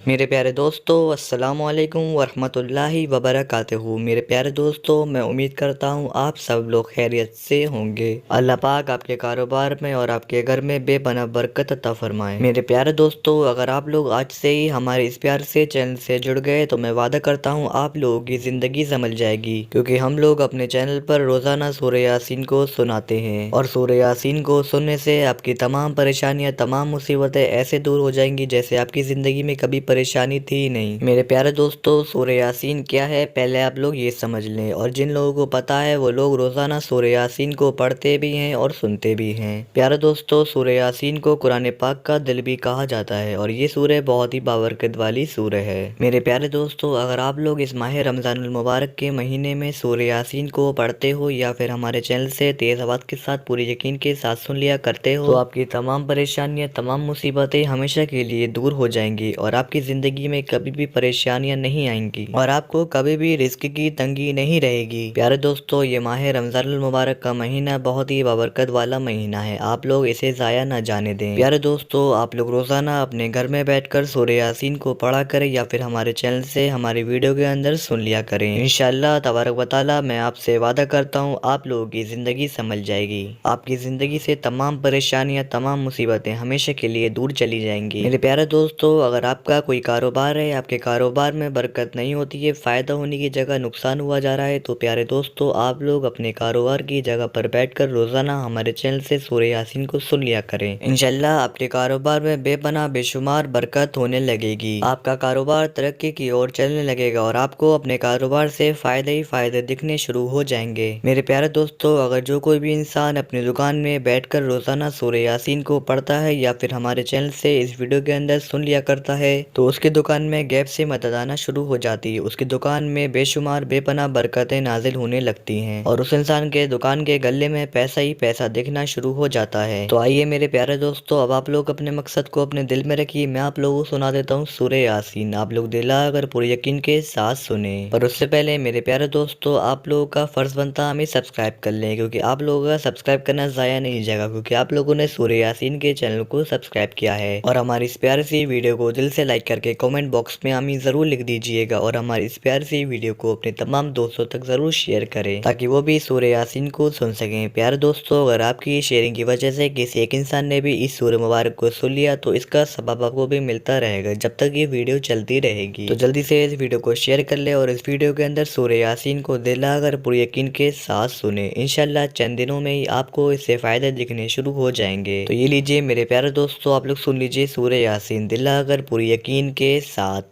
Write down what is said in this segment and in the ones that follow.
मेरे प्यारे दोस्तों, अस्सलामु अलैकुम वरहमतुल्लाहि वबरकातुहू। मेरे प्यारे दोस्तों, मैं उम्मीद करता हूँ आप सब लोग खैरियत से होंगे। अल्लाह पाक आपके कारोबार में और आपके घर में बेपनाह बरकत अता फरमाए। मेरे प्यारे दोस्तों, अगर आप लोग आज से ही हमारे इस प्यार से चैनल से जुड़ गए तो मैं वादा करता हूँ आप लोगों की ज़िंदगी संभल जाएगी, क्योंकि हम लोग अपने चैनल पर रोज़ाना सूरह यासीन को सुनाते हैं और सूरह यासीन को सुनने से आपकी तमाम परेशानियाँ, तमाम मुसीबतें ऐसे दूर हो जाएंगी जैसे आपकी ज़िंदगी में कभी परेशानी थी ही नहीं। मेरे प्यारे दोस्तों, सूरह यासीन क्या है पहले आप लोग ये समझ लें, और जिन लोगों को पता है वो लोग रोजाना सूरह यासीन को पढ़ते भी हैं और सुनते भी हैं। प्यारे दोस्तों, सूरह यासीन को कुरान पाक का दिल भी कहा जाता है और ये सूरह बहुत ही बाबरकत वाली सूरह है। मेरे प्यारे दोस्तों, अगर आप लोग इस माह रमजानुल मुबारक के महीने में सूरह यासीन को पढ़ते हो या फिर हमारे चैनल से तेज आवाज़ के साथ पूरी यकीन के साथ सुन लिया करते हो तो आपकी तमाम परेशानियां, तमाम मुसीबतें हमेशा के लिए दूर हो जाएंगी और आपकी जिंदगी में कभी भी परेशानियां नहीं आएंगी और आपको कभी भी रिस्क की तंगी नहीं रहेगी। प्यारे दोस्तों, ये माह रमजानुल मुबारक का महीना बहुत ही बाबरकत वाला महीना है, आप लोग इसे ज़ाया न जाने दें। प्यारे दोस्तों, आप लोग रोजाना अपने घर में बैठकर सूरह यासीन को पढ़ा करें या फिर हमारे चैनल से हमारी वीडियो के अंदर सुन लिया करें। इंशाअल्लाह तबारक व तआला मैं आपसे वादा करता हूँ आप लोगों की ज़िंदगी संभल जाएगी, आपकी ज़िंदगी से तमाम परेशानियाँ, तमाम मुसीबतें हमेशा के लिए दूर चली जाएंगी। मेरे प्यारे दोस्तों, अगर आपका कोई कारोबार है, आपके कारोबार में बरकत नहीं होती है, फ़ायदा होने की जगह नुकसान हुआ जा रहा है, तो प्यारे दोस्तों आप लोग अपने कारोबार की जगह पर बैठकर रोज़ाना हमारे चैनल से सूरह यासीन को सुन लिया करें। इंशाल्लाह आपके कारोबार में बेपनाह बेशुमार बरकत होने लगेगी, आपका कारोबार तरक्की की ओर चलने लगेगा और आपको अपने कारोबार से फ़ायदे ही फ़ायदे दिखने शुरू हो जाएंगे। मेरे प्यारे दोस्तों, अगर जो कोई भी इंसान अपनी दुकान में बैठकर रोज़ाना सूरह यासीन को पढ़ता है या फिर हमारे चैनल से इस वीडियो के अंदर सुन लिया करता है तो उसकी दुकान में गैप से मदद आना शुरू हो जाती है, उसकी दुकान में बेशुमार बेपनाह बरकतें नाजिल होने लगती हैं और उस इंसान के दुकान के गले में पैसा ही पैसा दिखना शुरू हो जाता है। तो आइए मेरे प्यारे दोस्तों, अब आप लोग अपने मकसद को अपने दिल में रखिए, मैं आप लोगों को सुना देता हूँ सूरह यासीन। आप लोग दिल अगर पूरे यकीन के साथ सुने, पर उससे पहले मेरे प्यारे दोस्तों आप लोगों का फर्ज बनता है हमें सब्सक्राइब कर लें, क्योंकि आप लोगों का सब्सक्राइब करना ज़ाया नहीं जाएगा, क्योंकि आप लोगों ने सूरह यासीन के चैनल को सब्सक्राइब किया है। और हमारी इस प्यारी सी वीडियो को दिल से लाइक करके कमेंट बॉक्स में आमीन ज़रूर लिख दीजिएगा और हमारी इस प्यारी सी वीडियो को अपने तमाम दोस्तों तक ज़रूर शेयर करें ताकि वो भी सूरह यासीन को सुन सकें। प्यारे दोस्तों, अगर आपकी शेयरिंग की वजह से किसी एक इंसान ने भी इस सूरह मुबारक को सुन लिया तो इसका सबब आपको भी मिलता रहेगा जब तक ये वीडियो चलती रहेगी। तो जल्दी से इस वीडियो को शेयर कर ले और इस वीडियो के अंदर सूरह यासीन को दिल लगाकर पूरे यकीन के साथ सुने। इंशाल्लाह चंद दिनों में ही आपको इससे फायदे दिखने शुरू हो जाएंगे। तो ये लीजिए मेरे प्यारे दोस्तों, आप लोग सुन लीजिए सूरह यासीन दिल लगाकर पूरे यकीन के साथ।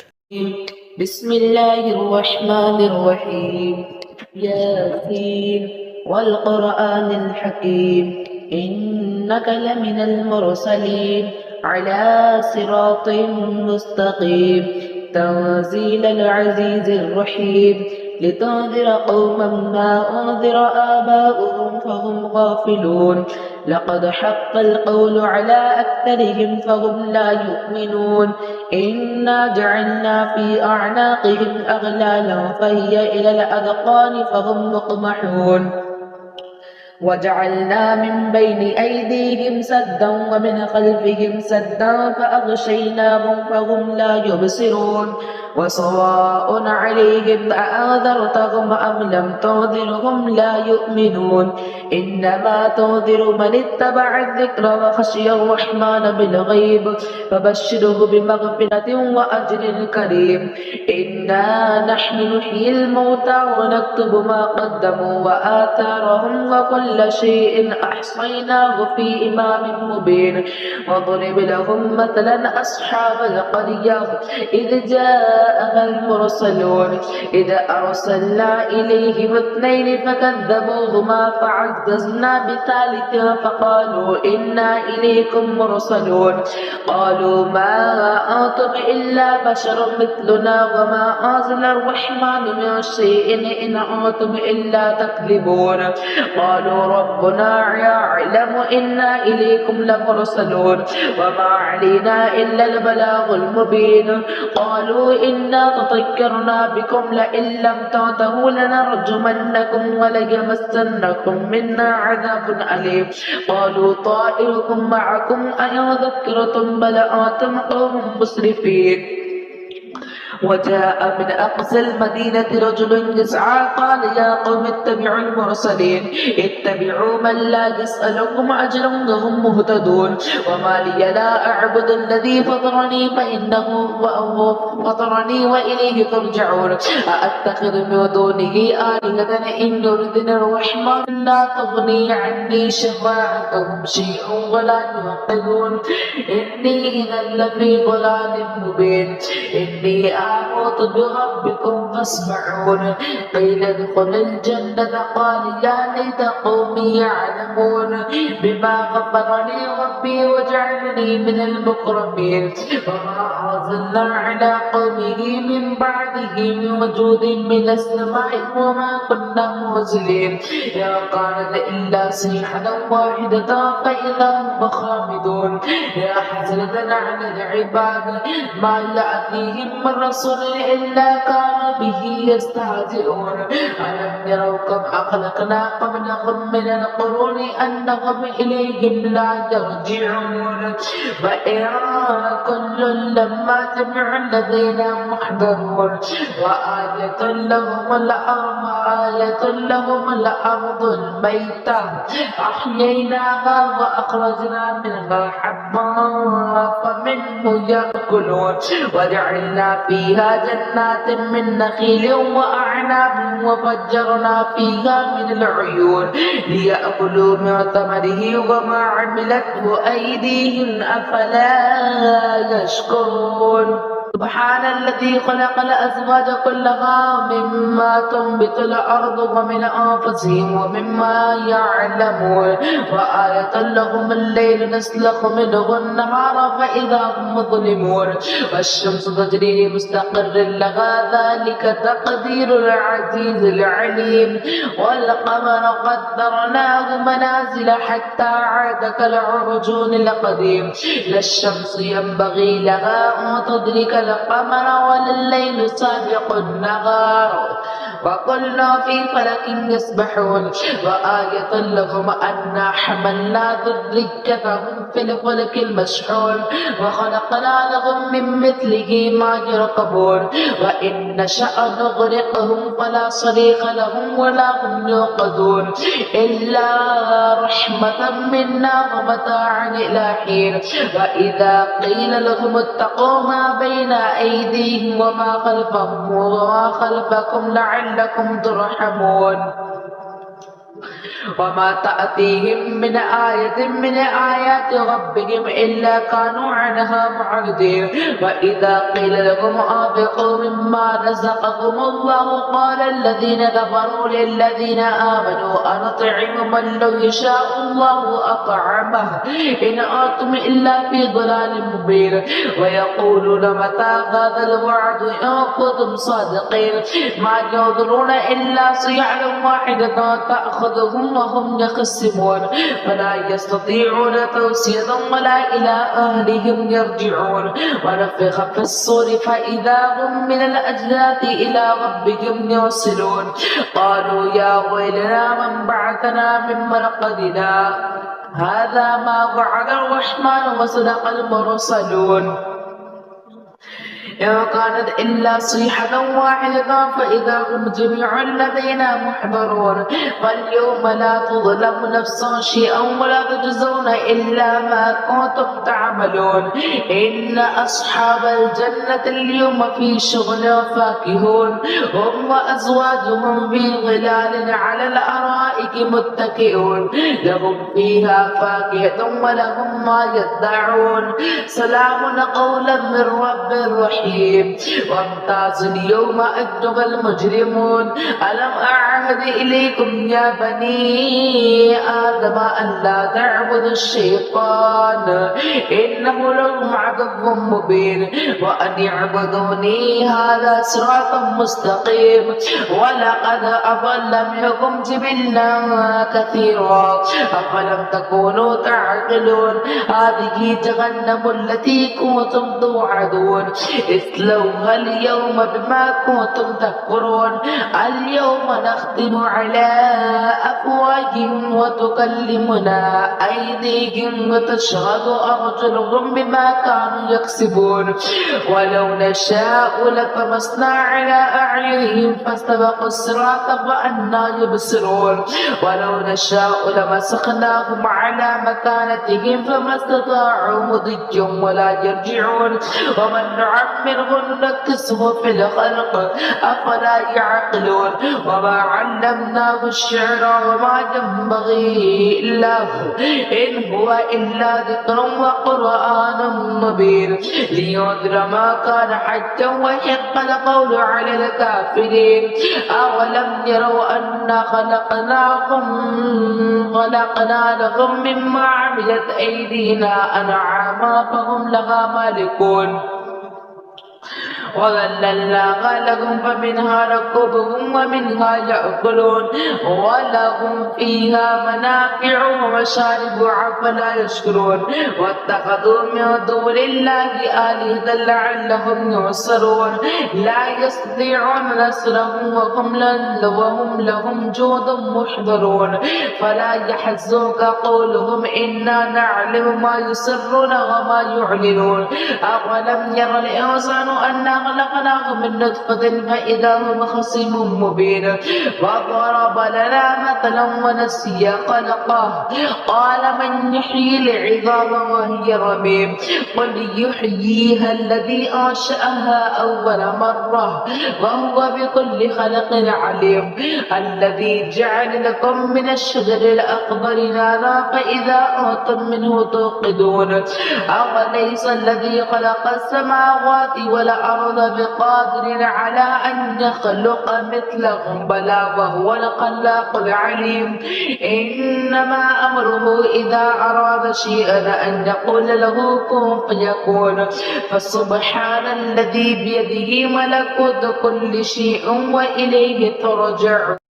बिस्मिल्लाहिर्रहमानिर्रहीम। यासीन वल क़ुरआनिल हकीम इन्नका लमिनल मुरसलीन अला सिरातिम मुस्तक़ीम तंज़ीलल अज़ीज़िर रहीम लितुन्ज़िरा क़ौमन मा उन्ज़िरा आबाउहुम फ़हुम गाफ़िलून लक़द हक़्क़ल क़ौलु अला अक्सरिहिम फ़हुम ला युमिनून इन्ना जअलना फ़ी अअनाक़िहिम अग़लालन फ़हिय इलल अज़क़ानि फ़हुम मुक़महून वजअलना मिन बैनि अयदीहिम सद्दन वमिन ख़ल्फ़िहिम सद्दन फ़अग़शयनाहुम फ़हुम ला युबसिरून वसवाअन अलैहिम अअन्ज़रतहुम अम लम तुन्ज़िरहुम ला युमिनून इन्नमा तुन्ज़िरु मन इत्तबअ अज़्ज़िक्र वख़शिय अर्रहमान बिलग़ैब फबश्शिरहु बिमग़फ़िरतिन वअज्रिन करीम इन्ना नहनु नुह्यिल मौता वनक्तुबु मा क़द्दमू वआथारहुम वकुल्ल शैइन अहसयनाहु फ़ी इमामिन मुबीन वضرب لهم مثلا أصحاب القرية إذ جاءها المرسلون إذ أرسلنا إليهم اثنين فكذبوهما فعززنا بثالث فقالوا إنا إليكم مرسلون قالوا ما أنتم إلا بشر مثلنا وما أنزل الرحمن من شيء إن أنتم إلا تكذبون قالوا ربنا يعلم إنا إليكم لمرسلون وما علينا إلا البلاغ المبين قالوا إنا تطيرنا بكم لئن لم تنتهوا لنرجمنكم وليمسنكم منا عذاب أليم قالوا طائركم معكم أئن ذكرتم بل أنتم قوم مسرفين وجاء من أقصى المدينة رجل يسعى قال يا قوم اتبعوا المرسلين اتبعوا من لا يسألكم أجرا وهم مهتدون وما لي لا أعبد الذي فطرني فإنه فطرني وإليه ترجعون أأتخذ من دونه آلهة إن يردني الرحمن لا تغني عني شفاعتهم شيئا ولا ينقذون إني إذا لفي ضلال مبين إني آمنت بربكم فاسمعون قيل ادخل الجنة قال يا ليت قومي يعلمون بما غفر لي ربي وجعلني من المكرمين وما أرسلنا على قومه من بعده من وجود من السماء وما كنا مرسلين يا كانت إلا صيحة واحدة فإذا هم خامدون يا حسرة على العباد ما يأتيهم من رسول إلا كانوا به يستهزئون ألم يروا كم أخلقنا قبلهم من القرون أنهم إليهم لا يرجعون وإن كل لما جميع الذين محضرون وآية لهم الأرض الميتة أحييناها وأخرجنا منها حبا فمنه يأكلون وجعلنا فيها جنات من نخيل وأعناب وفجرنا فيها من العيون ليأكلوا من ثمره وما عملته أيديهم أفلا يشكرون سبحان الذي خلق الأزواج كلها مما تنبت الأرض ومن أنفسهم ومما يعلمون وآية لهم الليل نسلخ منه النهار فإذا هم مظلمون والشمس تجري لمستقر لها ذلك تقدير العزيز العليم والقمر قدرناه منازل حتى عاد كالعرجون القديم لا الشمس ينبغي لها أن تدرك القمر ولا الليل سابق النهار وكل في فلك يسبحون وآية لهم أنا حملنا ذريتهم في الفلك المشحون وخلقنا لهم من مثله ما يركبون وإن نشأ نغرقهم فلا صريخ لهم ولا هم يوقظون إلا رحمة منا ومتاعا إلى حين وإذا قيل لهم اتقوا ما بين أيديهم وما خلفكم لعلكم ترحمون وما تأتيهم من آية من آيات ربهم إلا كانوا عنها معرضين وإذا قيل لهم أنفقوا مما رزقكم الله قال الذين كفروا للذين آمنوا أنطعم من لو يشاء الله أطعمه إن أنتم إلا في ضلال مبين ويقولون متى هذا الوعد إن كنتم صادقين ما ينظرون إلا صيحة واحدة تأخذهم وهم يخصمون فلا يستطيعون توصية ولا إلى أهلهم يرجعون ونفخ في الصور فإذا هم من الأجداث إلى ربهم يوصلون قالوا يا ويلنا من بعثنا من مرقدنا هذا ما وعد الرحمن وصدق المرسلون إن كانت إلا صيحة واحدة فإذا هم جميع لدينا محضرون فاليوم لا تظلم نفس شيئا ولا تجزون إلا ما كنتم تعملون إن أصحاب الجنة اليوم في شغل فاكهون هم وأزواجهم في ظلال على الأرائك متكئون لهم فيها فاكهة ولهم ما يدعون سلام قولا من رب رحيم وامتازوا اليوم أيها المجرمون ألم أعهد إليكم يا بني آدم أن لا تعبدوا الشيطان إنه لكم عدو مبين وأن يعبدوني هذا صراط مستقيم ولقد أضل منكم جبلا كثيرا أفلم تكونوا تعقلون هذه جهنم التي كنتم توعدون اصلوها اليوم بما كنتم تكفرون اليوم نختم ونختم على أفواههم وتكلمنا أيديهم وتشهد أرجلهم بما كانوا يكسبون ولو نشاء لطمسنا على أعينهم فاستبقوا الصراط فأنى يبصرون ولو نشاء لمسخناهم على مكانتهم فما استطاعوا مضيا ولا يرجعون ومن نعمره ننكسه في الخلق أفلا يعقلون وما علمناه الشعر وما ينبغي له إن هو إلا ذكر وقرآن مبين لينذر ما كان حجا ويحق القول على الكافرين أولم يروا أنا خلقنا لهم مما عملت أيدينا أنعاما فهم لها مالكون وذللناها لهم فمنها ركوبهم ومنها يأكلون ولهم فيها منافع ومشارب أفلا يشكرون واتخذوا من دون الله آلهة لعلهم ينصرون لا يستطيعون نصرهم وهم لهم جند محضرون فلا يحزنك قولهم إنا نعلم ما يسرون وما يعلنون أولم ير الإنسان أنا خلقناه من نطفة فإذا هو خصيم مبين وضرب لنا مثلا ونسي خلقه قال من يحيي العظام وهي رميم قل يحييها الذي أنشأها أول مرة وهو بكل خلق عليم الذي جعل لكم من الشجر الأخضر نارا فإذا أنتم منه توقدون أوليس الذي خلق السماوات والأرض بقادر على أن يخلق مثلهم بلى وهو الخلاق العليم إنما أمره إذا أراد شيئا أن يقول له كن فيكون فسبحان الذي بيده ملكوت كل شيء وإليه ترجعون